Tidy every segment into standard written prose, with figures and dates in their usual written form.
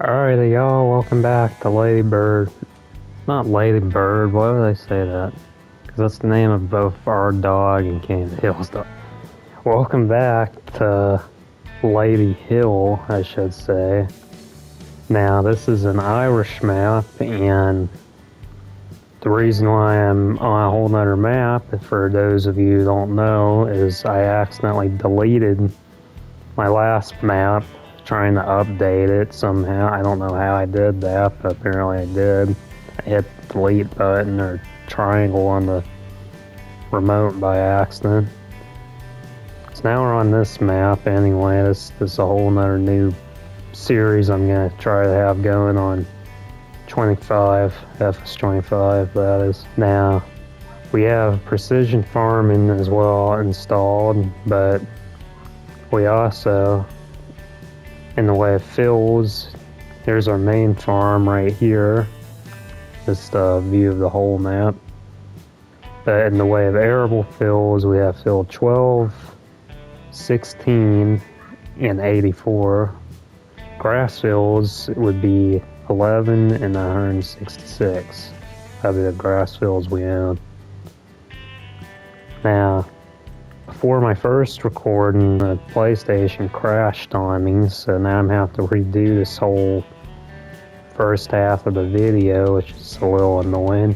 Alrighty, y'all, welcome back to Ladybird. Not Ladybird, why would I say that? Because that's the name of both our dog and Candy Hill's dog. Welcome back to LadyHill, I should say. Now, this is an Irish map, and the reason why I'm on a whole nother map, for those of you who don't know, is I accidentally deleted my last map, trying to update it somehow. I don't know how I did that, but apparently I did. I hit the delete button or triangle on the remote by accident. So now we're on this map anyway. This is a whole nother new series I'm going to try to have going on 25, Fs25 that is. Now, we have precision farming as well installed, but we also, in the way of fields, here's our main farm right here. Just a view of the whole map. But in the way of arable fields, we have field 12, 16, and 84. Grass fields would be 11 and 166. That'd be the grass fields we own. Now, before my first recording, the PlayStation crashed on me, so now I'm having to redo this whole first half of the video, which is a little annoying.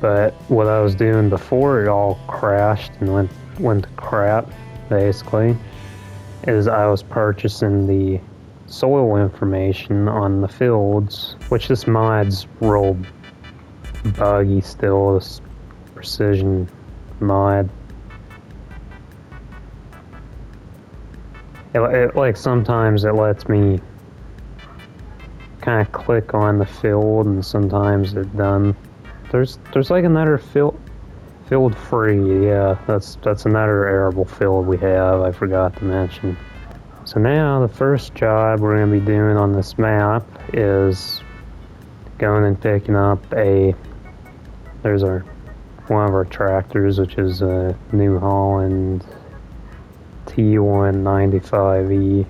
But what I was doing before it all crashed and went to crap, basically, is I was purchasing the soil information on the fields, which this mod's real buggy still, this precision mod. Like sometimes it lets me kind of click on the field, and sometimes it doesn't. There's like another field free. Yeah, that's another arable field we have. I forgot to mention. So now the first job we're going to be doing on this map is going and picking up there's one of our tractors, which is a New Holland T195E.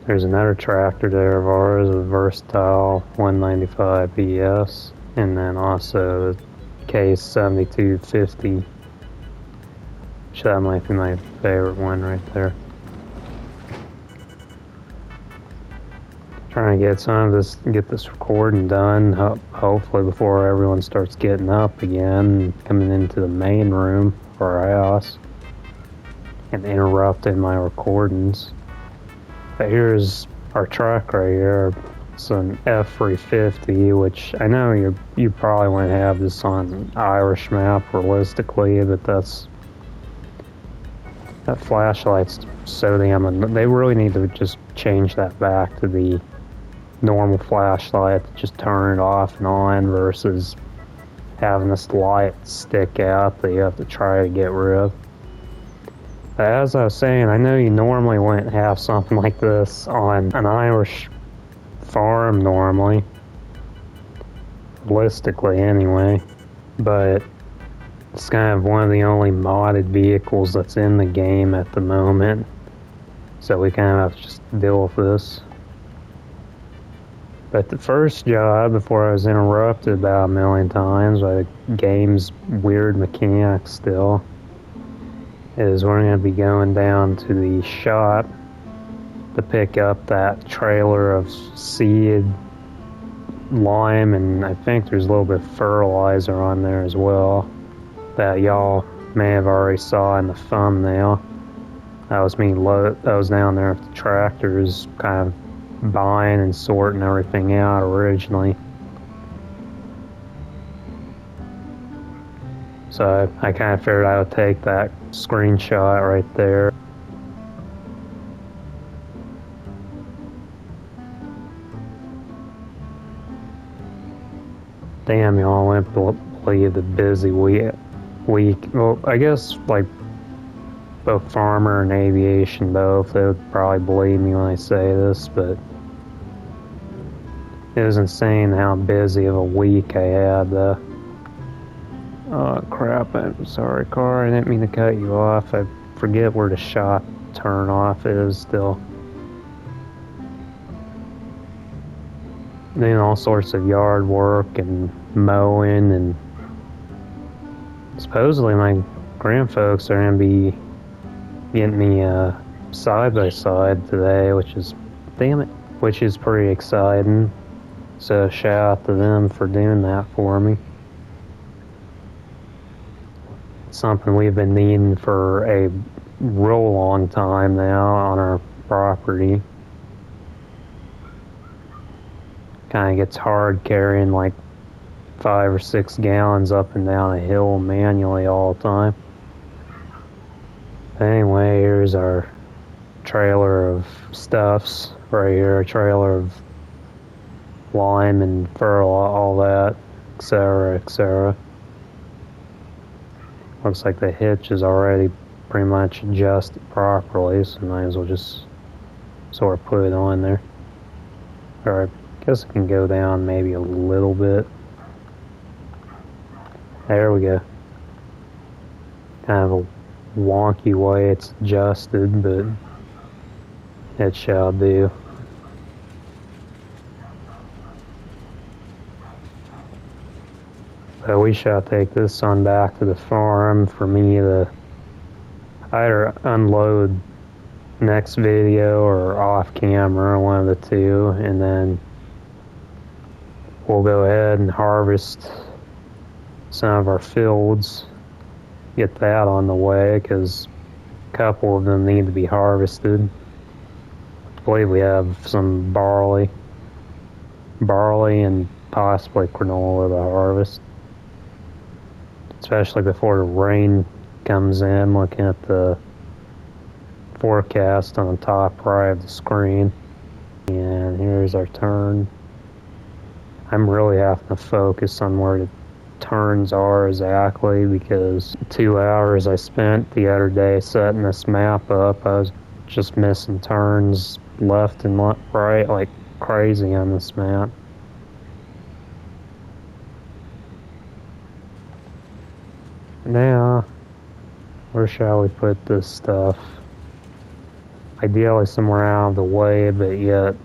There's another tractor there of ours, a Versatile 195 ES, and then also the K7250. Which that might be my favorite one right there. Trying to get this recording done, hopefully before everyone starts getting up again, coming into the main room for our house and interrupting my recordings. But here's our truck right here. It's an F350, which I know you probably wouldn't have this on an Irish map realistically, but that flashlight's so damn. They really need to just change that back to the normal flashlight, just turn it off and on, versus having this light stick out that you have to try to get rid of. But as I was saying, I know you normally wouldn't have something like this on an Irish farm normally, realistically anyway, but it's kind of one of the only modded vehicles that's in the game at the moment, so we kind of have to just deal with this. But the first job, before I was interrupted about a million times by the game's weird mechanics still, is we're going to be going down to the shop to pick up that trailer of seed, lime, and I think there's a little bit of fertilizer on there as well that y'all may have already saw in the thumbnail. That was down there with the tractors, kind of buying and sorting everything out originally. So I kind of figured I would take that screenshot right there. Damn, y'all, I wouldn't believe the busy week. Well, I guess like both farmer and aviation both, they would probably believe me when I say this, but it was insane how busy of a week I had. Oh crap, I'm sorry, car, I didn't mean to cut you off. I forget where the shop turn off is still. doing all sorts of yard work and mowing, and supposedly my grandfolks are going to be getting me a side-by-side today, which is, damn it, which is pretty exciting. So shout out to them for doing that for me. It's something we've been needing for a real long time now on our property. Kind of gets hard carrying like 5 or 6 gallons up and down a hill manually all the time. Anyway, here's our trailer of stuffs right here, a trailer of lime and fertile, all that, etc., etc. Looks like the hitch is already pretty much adjusted properly, so might as well just sort of put it on there. Or I guess it can go down maybe a little bit. There we go. Kind of a wonky way it's adjusted, but it shall do. So we shall take this on back to the farm for me to either unload next video or off camera, one of the two, and then we'll go ahead and harvest some of our fields, get that on the way, because a couple of them need to be harvested. I believe we have some barley and possibly granola to harvest, especially before the rain comes in. Looking at the forecast on the top right of the screen, and here's our turn. I'm really having to focus on where the turns are exactly, because 2 hours I spent the other day setting this map up, I was just missing turns left and right like crazy on this map. Now, where shall we put this stuff? Ideally somewhere out of the way, but yet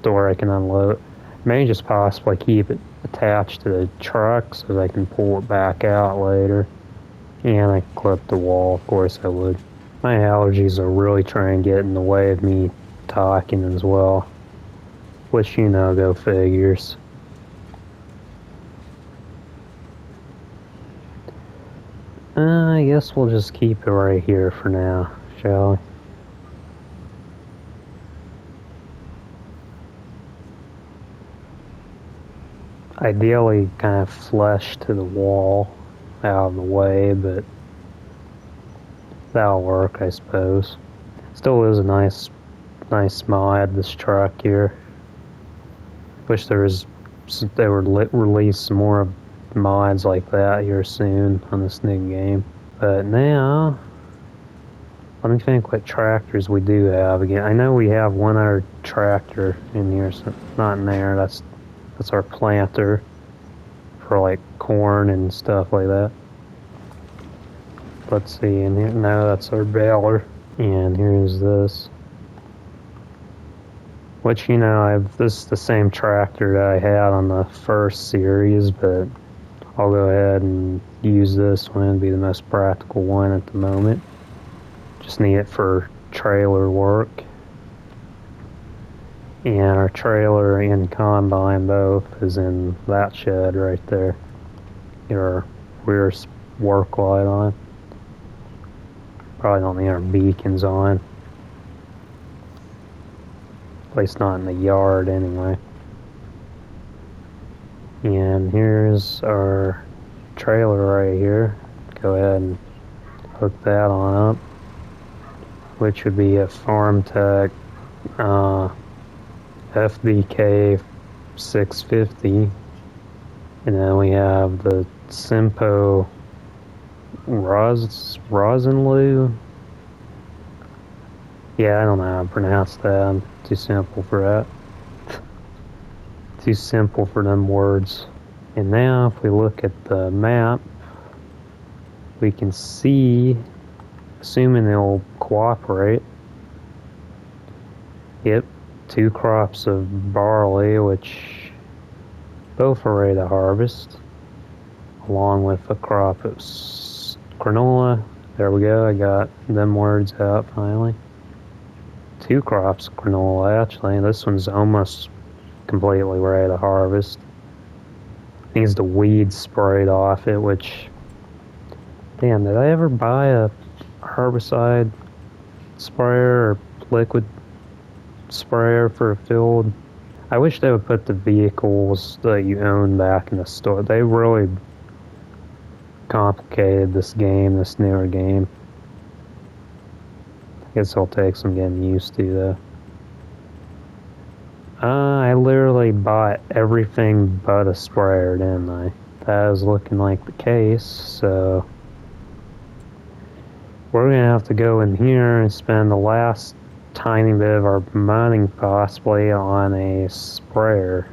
to where I can unload. May just possibly keep it attached to the truck so that I can pull it back out later. And I can clip the wall, of course I would. My allergies are really trying to get in the way of me talking as well. Which, you know, go figures. I guess we'll just keep it right here for now, shall we? Ideally kind of flush to the wall out of the way, but that'll work, I suppose. Still is a nice mod, this truck here. Wish they would release some more mods like that here soon on this new game. But now, let me think what tractors we do have again. I know we have one other tractor in here, so not in there. That's our planter for like corn and stuff like that. Let's see, and here, no, that's our baler. And here's this. Which, you know, this is the same tractor that I had on the first series, but I'll go ahead and use this one. It'd be the most practical one at the moment. Just need it for trailer work. And our trailer and combine both is in that shed right there. Get our rear work light on. Probably don't need our beacons on. At least not in the yard anyway. And here's our trailer right here. Go ahead and hook that on up, which would be a Farm Tech FBK 650. And then we have the Simpo Rosenlu. Yeah, I don't know how to pronounce that. I'm too simple for that. Too simple for them words. And now if we look at the map, we can see, assuming they'll cooperate, yep, 2 crops of barley, which Both are ready to harvest, along with a crop of granola. There we go, I got them words out finally. 2 crops of granola actually, this one's almost completely ready to harvest. Needs the weeds sprayed off it, which, damn, did I ever buy a herbicide sprayer or liquid sprayer for a field? I wish they would put the vehicles that you own back in the store. They really complicated this game, this newer game. I guess it'll take some getting used to though. I literally bought everything but a sprayer, didn't I? That was looking like the case, so we're gonna have to go in here and spend the last tiny bit of our money possibly on a sprayer.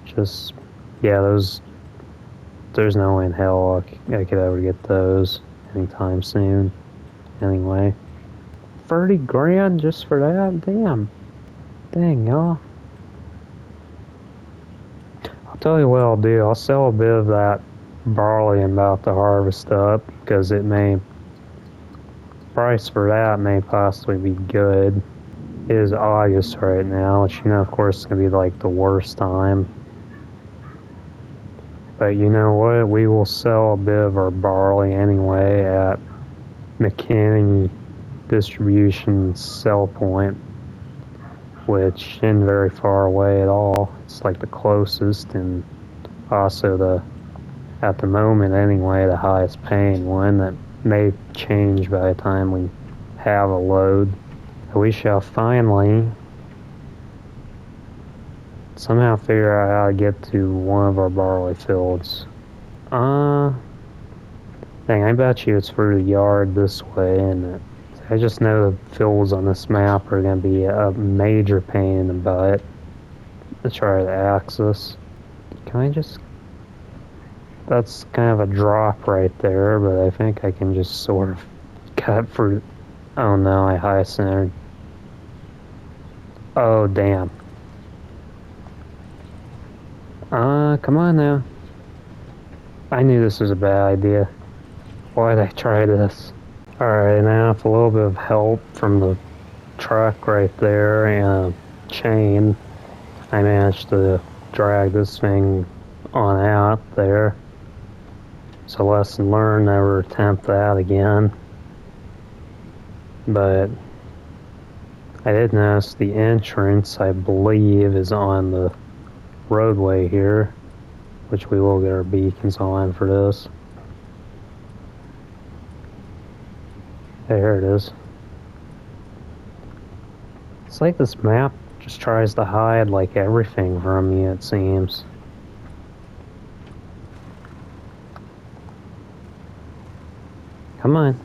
Just, yeah, there's no way in hell I could ever get those anytime soon. Anyway, 30 grand just for that? Damn. Dang, y'all. I'll tell you what I'll do. I'll sell a bit of that barley I'm about to harvest up, because price for that may possibly be good. It is August right now, which, you know, of course, is going to be like the worst time. But you know what? We will sell a bit of our barley anyway at McKinney Distribution Sell Point, which isn't very far away at all. It's like the closest, and also at the moment anyway, the highest paying one. That may change by the time we have a load. We shall finally somehow figure out how to get to one of our barley fields. Dang, I bet you it's through the yard this way, and I just know the fields on this map are going to be a major pain in the butt to try to access. Can I just... That's kind of a drop right there, but I think I can just sort of cut through... Oh no, I high-centered. Oh, damn. Come on now. I knew this was a bad idea. Why did I try this? Alright, now with a little bit of help from the truck right there and a chain, I managed to drag this thing on out there. So lesson learned, never attempt that again. But I did notice the entrance, I believe, is on the roadway here, which we will get our beacons on for this. There it is. It's like this map just tries to hide like everything from you, it seems. Come on.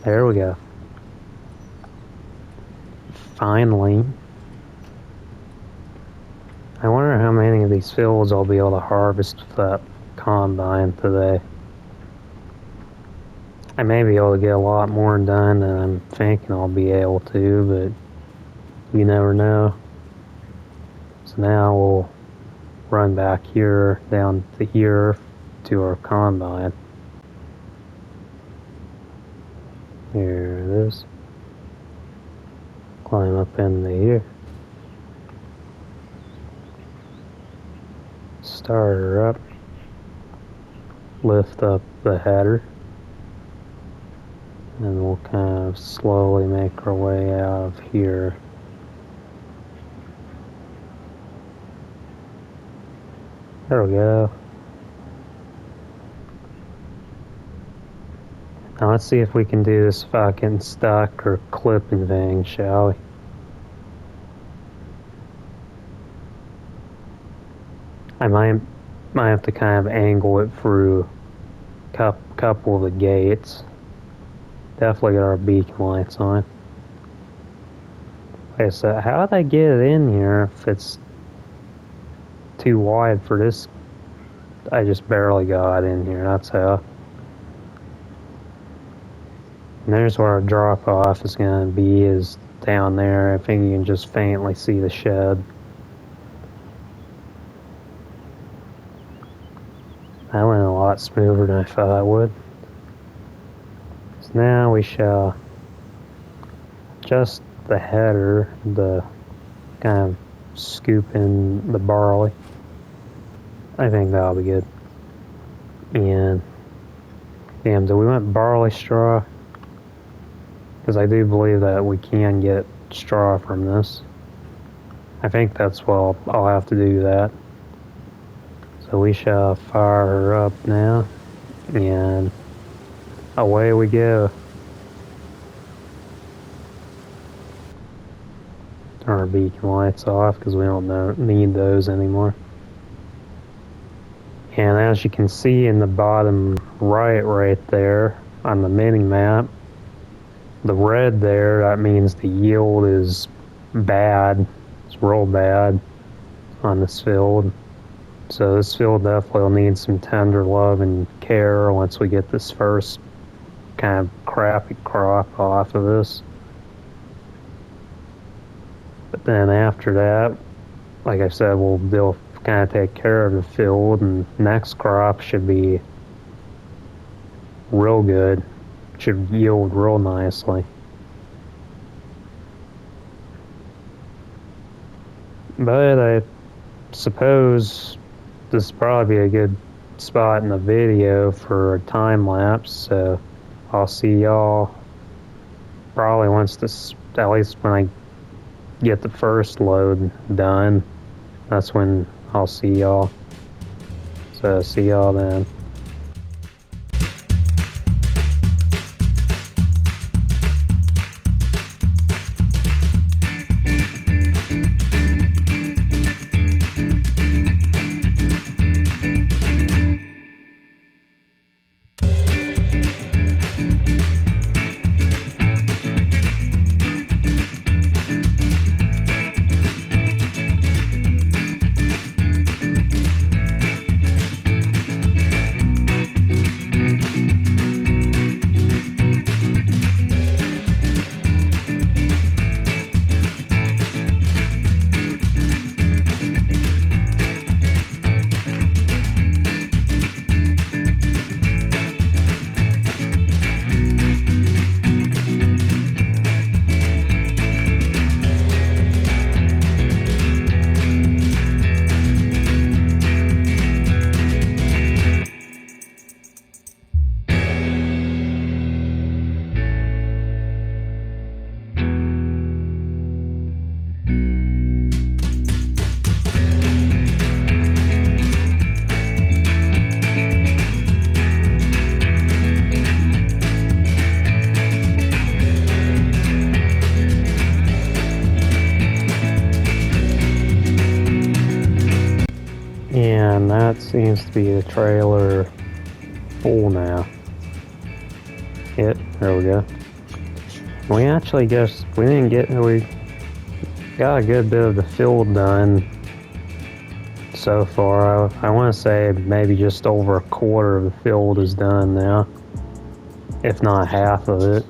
There we go. Finally. I wonder how many of these fields I'll be able to harvest with that combine today. I may be able to get a lot more done than I'm thinking I'll be able to, but you never know. So now we'll run back here, down to here, to our combine. Here it is. Climb up into here. Start her up. Lift up the header. And we'll kind of slowly make our way out of here. There we go. Now let's see if we can do this fucking stuck or clipping thing, shall we? I might have to kind of angle it through a couple of the gates. Definitely got our beacon lights on. Okay, so how did I get it in here if it's too wide for this? I just barely got in here, that's how. And there's where our drop off is going to be, is down there. I think you can just faintly see the shed. lot smoother than I thought it would. So now we shall adjust the header, the kind of scoop in the barley. I think that'll be good. And damn, do we want barley straw? Because I do believe that we can get straw from this. I think that's what I'll have to do that. So we shall fire her up now, and away we go. Turn our beacon lights off because we don't need those anymore. And as you can see in the bottom right there on the mini map, the red there, that means the yield is bad. It's real bad on this field. So this field definitely will need some tender love and care once we get this first kind of crappy crop off of this. But then after that, like I said, they'll kind of take care of the field, and next crop should be real good. Should yield real nicely. But I suppose this is probably a good spot in the video for a time lapse, so I'll see y'all probably once this, at least when I get the first load done, that's when I'll see y'all. So see y'all then. And that seems to be the trailer full now. There we go. We actually we got a good bit of the field done so far. I want to say maybe just over a quarter of the field is done now, if not half of it.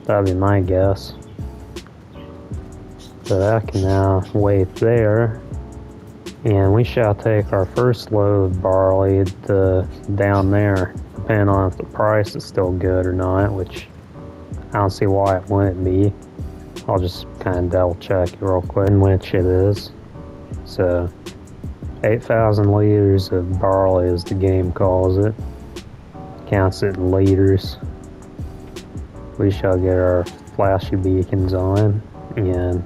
That'd be my guess. So that can now wait there. And we shall take our first load of barley down there, depending on if the price is still good or not, which I don't see why it wouldn't be. I'll just kind of double check it real quick, in which it is. So 8,000 liters of barley, as the game calls it. Counts it in liters. We shall get our flashy beacons on and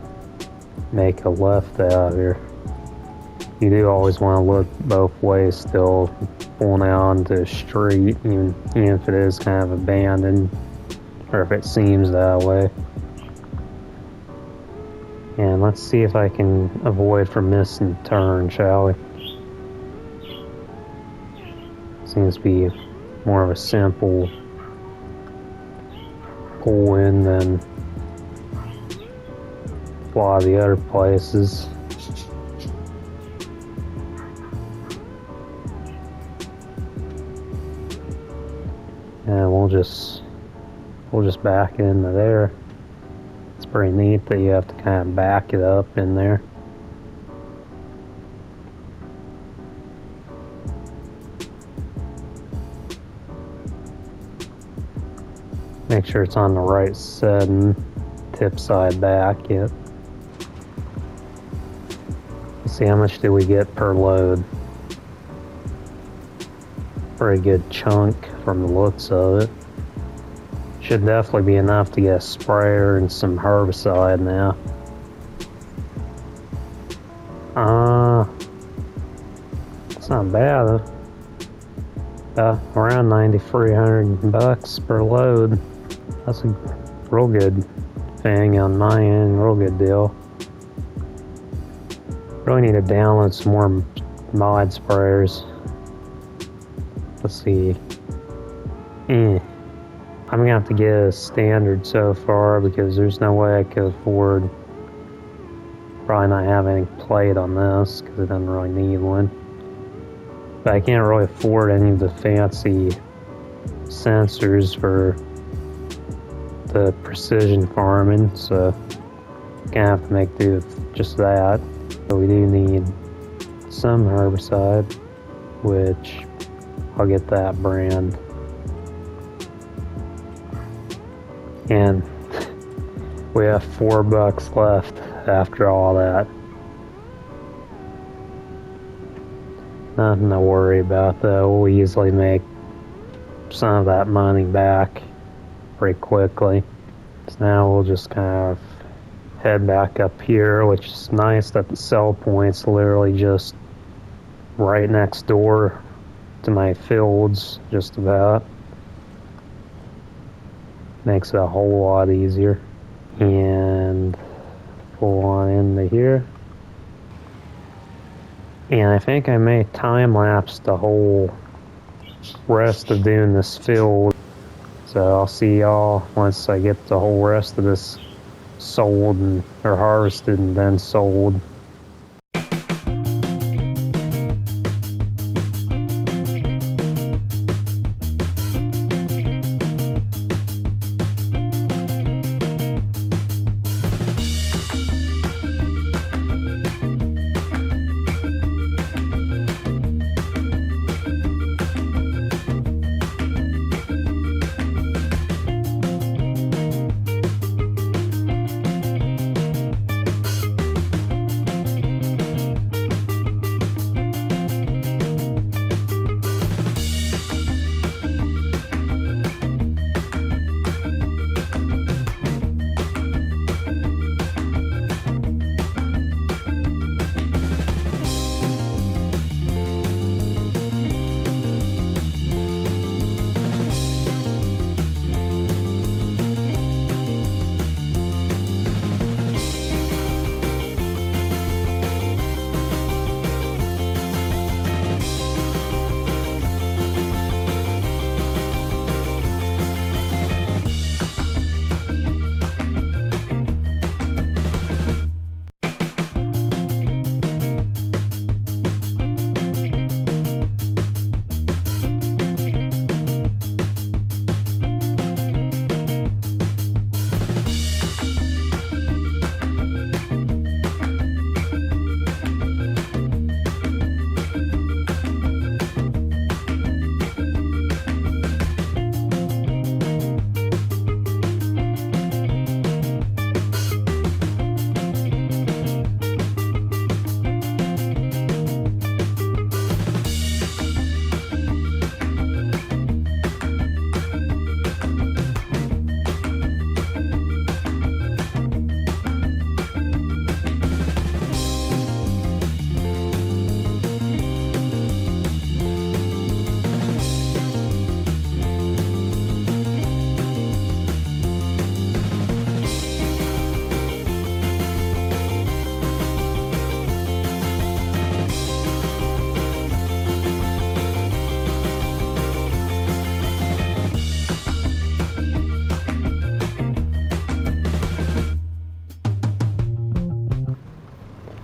make a left out here. You do always want to look both ways still, pulling out onto the street, even if it is kind of abandoned, or if it seems that way. And let's see if I can avoid from missing turn, shall we? Seems to be more of a simple pull in than a lot of the other places. And we'll just back into there. It's pretty neat that you have to kind of back it up in there. make sure it's on the right setting, tip side back yet. Let's see, how much do we get per load? Pretty good chunk from the looks of it. Should definitely be enough to get a sprayer and some herbicide now. It's not bad. Around $9,300 per load. That's a real good thing on my end, real good deal. Really need to download some more mod sprayers. Let's see. I'm gonna have to get a standard so far because there's no way I could afford probably not having plate on this because it doesn't really need one. But I can't really afford any of the fancy sensors for the precision farming, so gonna have to make do with just that. But we do need some herbicide, which I'll get that brand. And we have $4 left after all that. Nothing to worry about though. We'll easily make some of that money back pretty quickly. So now we'll just kind of head back up here, which is nice that the sell point's literally just right next door to my fields, just about. Makes it a whole lot easier. And pull on into here. And I think I may time lapse the whole rest of doing this field. So I'll see y'all once I get the whole rest of this sold or harvested and then sold.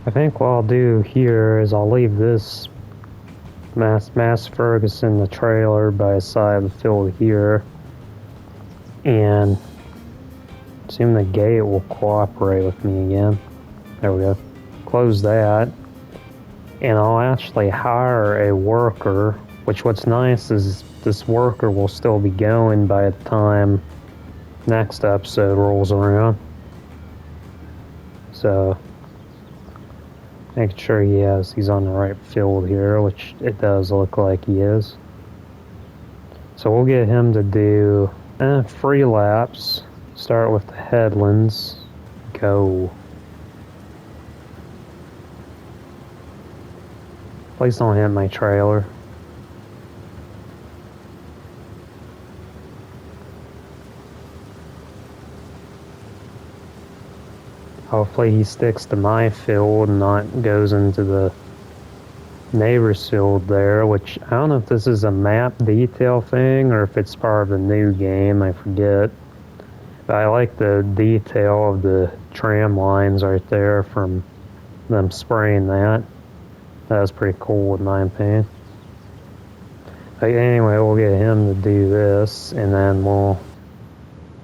I think what I'll do here is I'll leave this Mass Ferguson, the trailer, by the side of the field here, and assume the gate will cooperate with me again. There we go. Close that, and I'll actually hire a worker, which what's nice is this worker will still be going by the time next episode rolls around. So making sure he's on the right field here, which it does look like he is. So we'll get him to do free laps. Start with the headlands. Go. Please don't hit my trailer. Hopefully he sticks to my field and not goes into the neighbor's field there, which I don't know if this is a map detail thing or if it's part of the new game, I forget. But I like the detail of the tram lines right there from them spraying that. That was pretty cool in my opinion. But anyway, we'll get him to do this, and then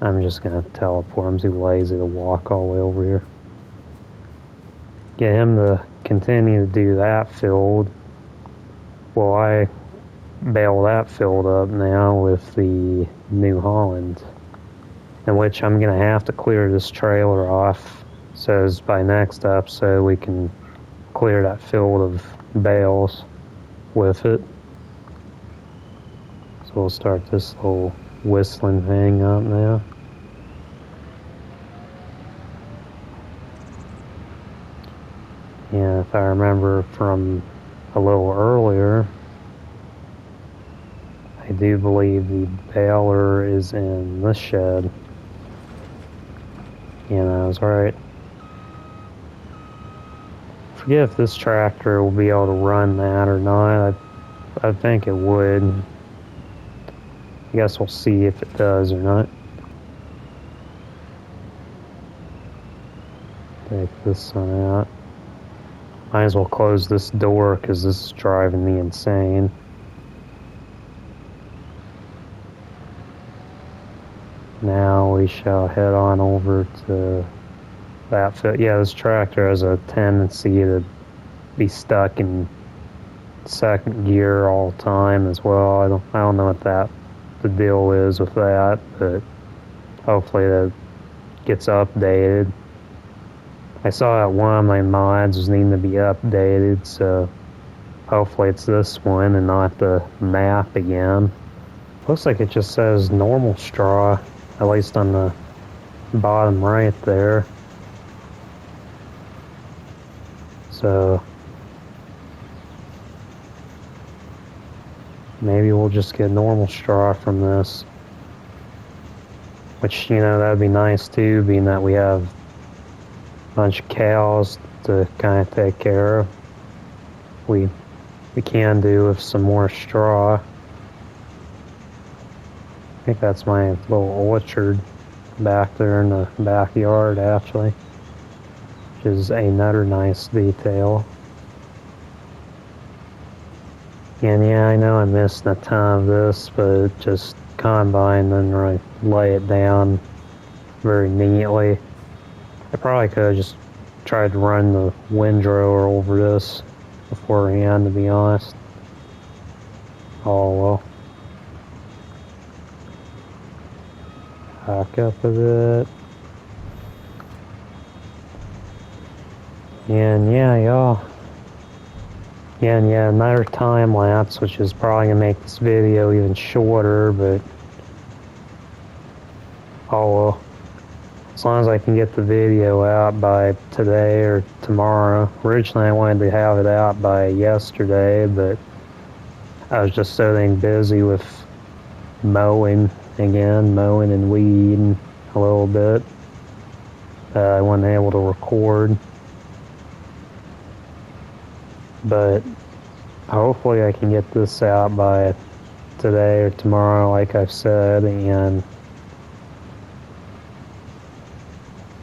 I'm just going to teleport. I'm too lazy to walk all the way over here. Get him to continue to do that field. Well, I bail that field up now with the New Holland, in which I'm going to have to clear this trailer off, so as by next episode we can clear that field of bales with it. So we'll start this little whistling thing up now. And if I remember from a little earlier, I do believe the baler is in this shed. And I was right. I forget if this tractor will be able to run that or not. I think it would. I guess we'll see if it does or not. Take this one out. Might as well close this door because this is driving me insane. Now we shall head on over to that field. Yeah, this tractor has a tendency to be stuck in second gear all the time as well. I don't know what the deal is with that, but hopefully that gets updated. I saw that one of my mods was needing to be updated, so hopefully it's this one and not the map again. Looks like it just says normal straw, at least on the bottom right there. So maybe we'll just get normal straw from this. Which, that'd be nice too, being that we have a bunch of cows to kind of take care of. We can do with some more straw. I think that's my little orchard back there in the backyard, actually, which is another nice detail. And yeah, I know I'm missing a ton of this, but just Combine didn't really lay it down very neatly. I probably could have just tried to run the windrower over this beforehand, to be honest. Oh well. Back up a bit. And yeah, y'all. Yeah, and yeah, another time lapse, which is probably gonna make this video even shorter, but oh well. As long as I can get the video out by today or tomorrow. Originally I wanted to have it out by yesterday, but I was just so dang busy with mowing and weeding a little bit. I wasn't able to record. But hopefully I can get this out by today or tomorrow, like I've said, and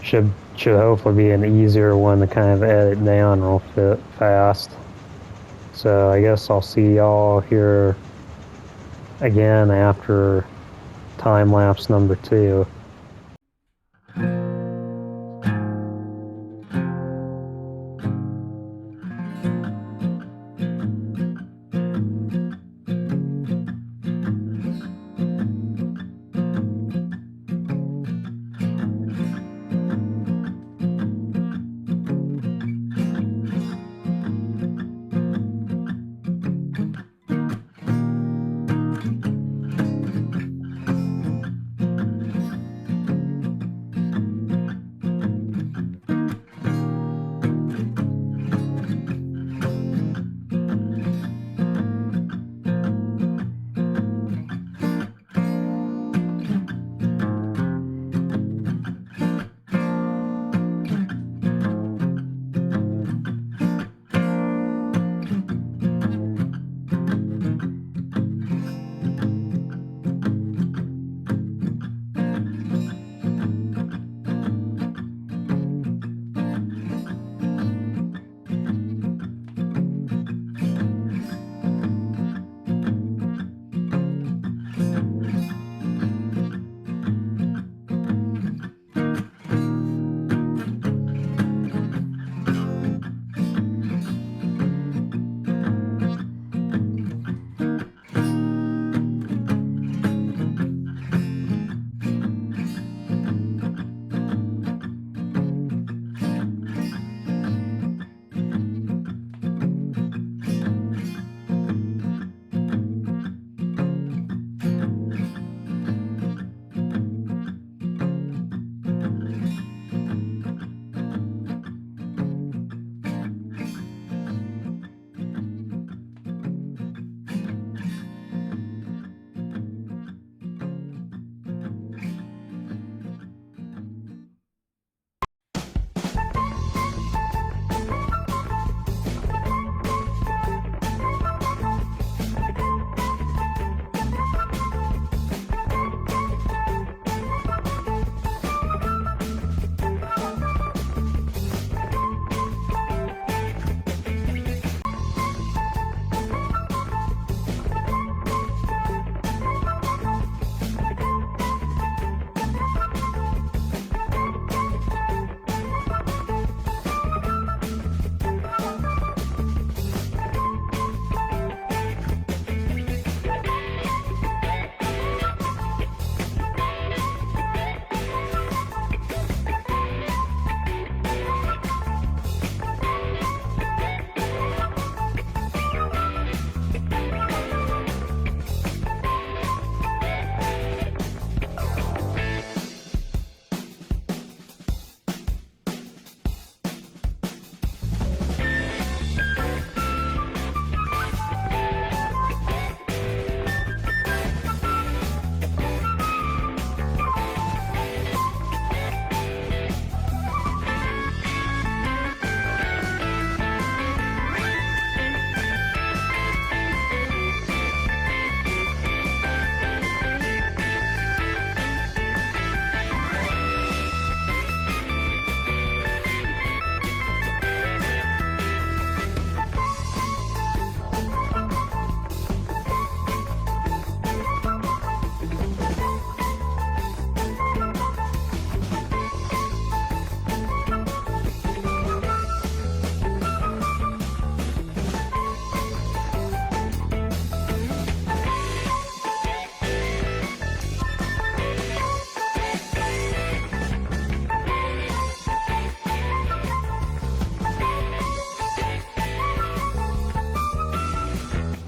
should hopefully be an easier one to kind of edit down real fast. So I guess I'll see y'all here again after time lapse number 2.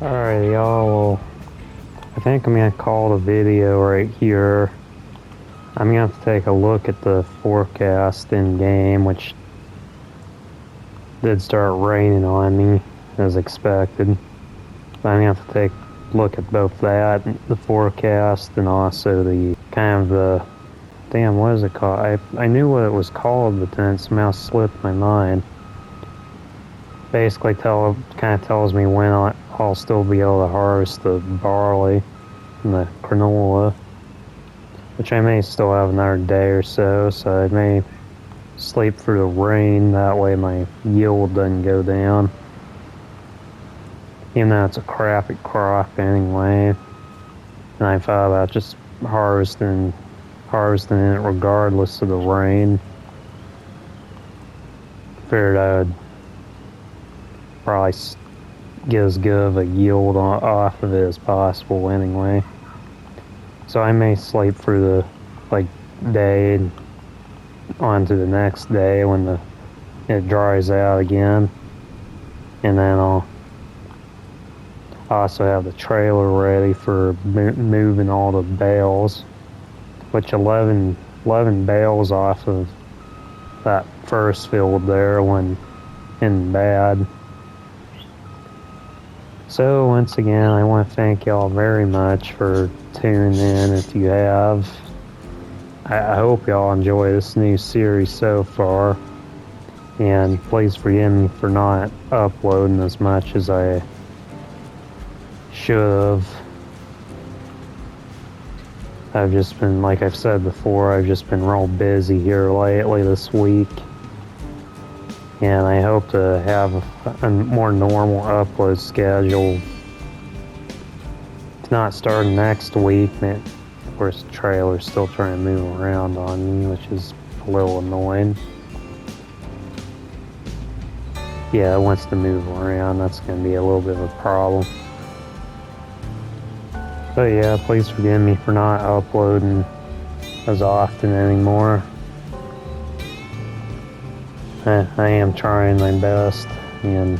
Alright, y'all. Well, I think I'm gonna call the video right here. I'm gonna have to take a look at the forecast in game, which did start raining on me as expected. But I'm gonna have to take a look at both that, the forecast, and also the kind of the damn, what is it called? I knew what it was called, but then it somehow slipped my mind. Basically, kind of tells me when I'll still be able to harvest the barley and the granola, which I may still have another day or so. So I may sleep through the rain. That way, my yield doesn't go down. Even though it's a crappy crop anyway, and I thought about just harvesting it regardless of the rain. Figured I'd probably get as good of a yield off of it as possible anyway. So I may sleep through the day and on to the next day when it dries out again, and then I'll also have the trailer ready for moving all the bales, which 11 bales off of that first field there went in bad. So once again, I want to thank y'all very much for tuning in. If you have, I hope y'all enjoy this new series so far, and please forgive me for not uploading as much as I should have. I've just been, like I've said before, I've just been real busy here lately this week. And I hope to have a more normal upload schedule. It's not starting next week. Of course, the trailer's still trying to move around on me, which is a little annoying. Yeah, it wants to move around. That's going to be a little bit of a problem. But yeah, please forgive me for not uploading as often anymore. I am trying my best, and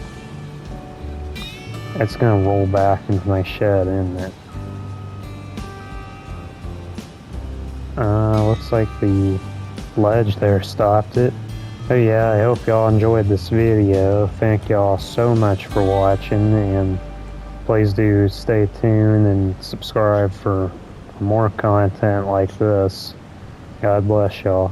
it's going to roll back into my shed, isn't it? Looks like the ledge there stopped it. Oh yeah, I hope y'all enjoyed this video. Thank y'all so much for watching, and please do stay tuned and subscribe for more content like this. God bless y'all.